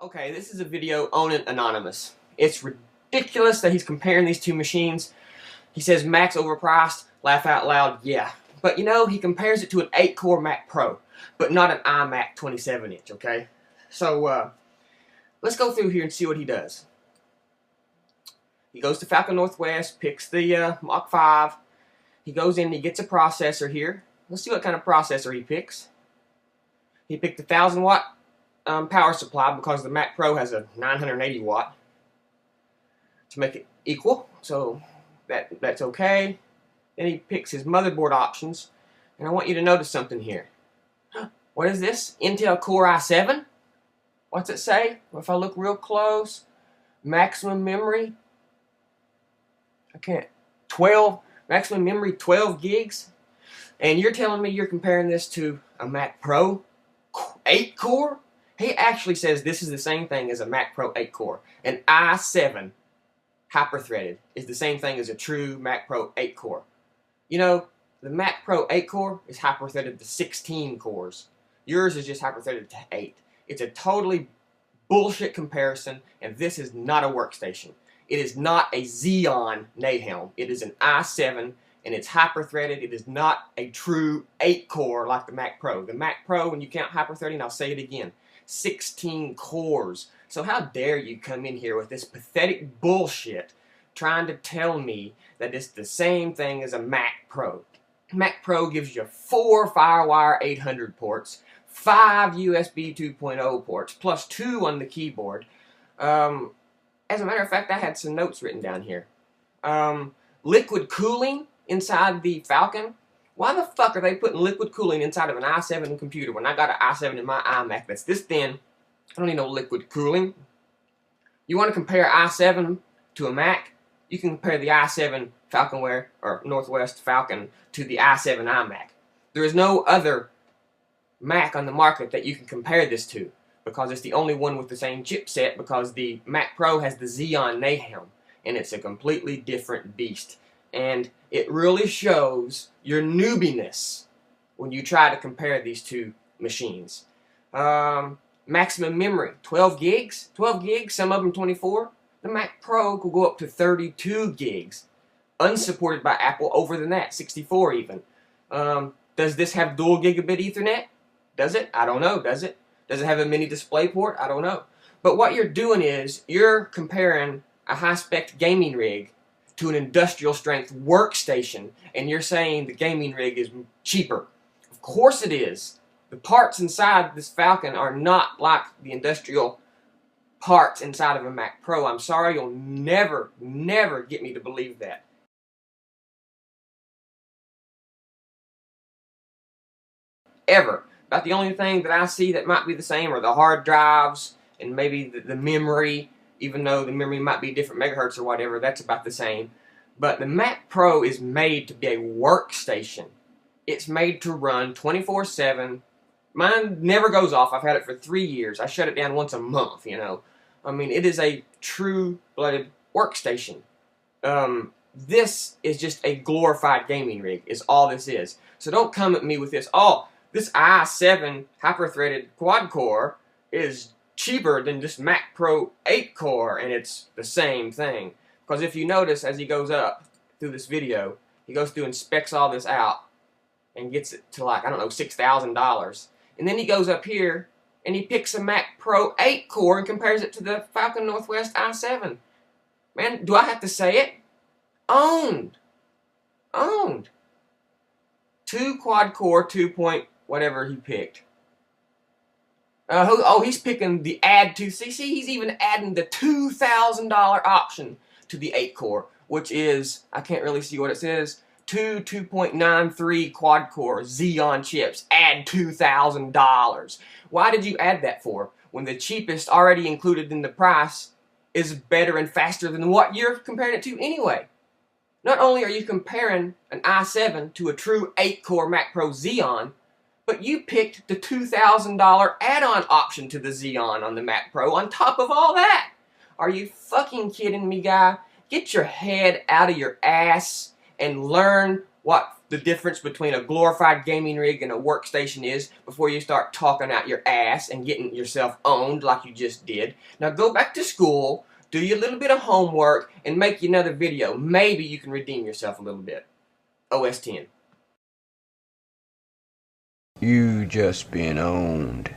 Okay, this is a video on an anonymous. It's ridiculous that he's comparing these two machines. He says Mac's overpriced. Laugh out loud, yeah. But you know, he compares it to an 8-core Mac Pro, but not an iMac 27-inch, okay? So, let's go through here and see what he does. He goes to Falcon Northwest, picks the Mach 5. He goes in and he gets a processor here. Let's see what kind of processor he picks. He picked a 1000-watt power supply because the Mac Pro has a 980 watt to make it equal, so that's okay. Then he picks his motherboard options, and I want you to notice something here. What is this? Intel Core i7? What's it say? Well, if I look real close, maximum memory, maximum memory 12 gigs, and you're telling me you're comparing this to a Mac Pro 8-core? He actually says this is the same thing as a Mac Pro 8-core. An i7 hyper-threaded is the same thing as a true Mac Pro 8-core. You know, the Mac Pro 8-core is hyper-threaded to 16 cores. Yours is just hyper-threaded to 8. It's a totally bullshit comparison, and this is not a workstation. It is not a Xeon Nahum. It is an i7, and it's hyper-threaded. It is not a true 8-core like the Mac Pro. The Mac Pro, when you count hyper-threading, I'll say it again, 16 cores. So how dare you come in here with this pathetic bullshit trying to tell me that it's the same thing as a Mac Pro. Mac Pro gives you 4 FireWire 800 ports, 5 USB 2.0 ports, plus 2 on the keyboard. As a matter of fact, I had some notes written down here. Liquid cooling inside the Falcon. Why the fuck are they putting liquid cooling inside of an i7 computer when I got an i7 in my iMac that's this thin? I don't need no liquid cooling. You want to compare i7 to a Mac? You can compare the i7 Falconware or Northwest Falcon to the i7 iMac. There is no other Mac on the market that you can compare this to because it's the only one with the same chipset, because the Mac Pro has the Xeon Nahum and it's a completely different beast. And it really shows your noobiness when you try to compare these two machines. Maximum memory, 12 gigs? 12 gigs, some of them 24. The Mac Pro could go up to 32 gigs. Unsupported by Apple, over than that, 64 even. Does this have dual gigabit Ethernet? Does it? I don't know. Does it? Does it have a mini display port? I don't know. But what you're doing is, you're comparing a high-spec gaming rig to an industrial strength workstation, and you're saying the gaming rig is cheaper. Of course it is. The parts inside this Falcon are not like the industrial parts inside of a Mac Pro. I'm sorry, you'll never get me to believe that. Ever. About the only thing that I see that might be the same are the hard drives and maybe the memory. Even though the memory might be different megahertz or whatever, that's about the same. But the Mac Pro is made to be a workstation. It's made to run 24/7. Mine never goes off. I've had it for 3 years. I shut it down once a month, you know. I mean, it is a true-blooded workstation. This is just a glorified gaming rig, is all this is. So don't come at me with this, oh, this i7 hyper-threaded quad-core is cheaper than this Mac Pro 8-core, and it's the same thing. Because if you notice, as he goes up through this video, he goes through and specs all this out and gets it to, like, I don't know, $6,000. And then he goes up here and he picks a Mac Pro 8-core and compares it to the Falcon Northwest i7. Man, do I have to say it? Owned. Owned. 2 quad-core, 2 point whatever he picked. Oh, he's picking the add to. See, he's even adding the $2,000 option to the 8-core, which is, I can't really see what it says, 2.93 quad-core Xeon chips. Add $2,000. Why did you add that for, when the cheapest already included in the price is better and faster than what you're comparing it to anyway? Not only are you comparing an i7 to a true 8-core Mac Pro Xeon, but you picked the $2,000 add-on option to the Xeon on the Mac Pro on top of all that. Are you fucking kidding me, guy? Get your head out of your ass and learn what the difference between a glorified gaming rig and a workstation is before you start talking out your ass and getting yourself owned like you just did. Now go back to school, do your little bit of homework, and make you another video. Maybe you can redeem yourself a little bit. OS 10. You just been owned.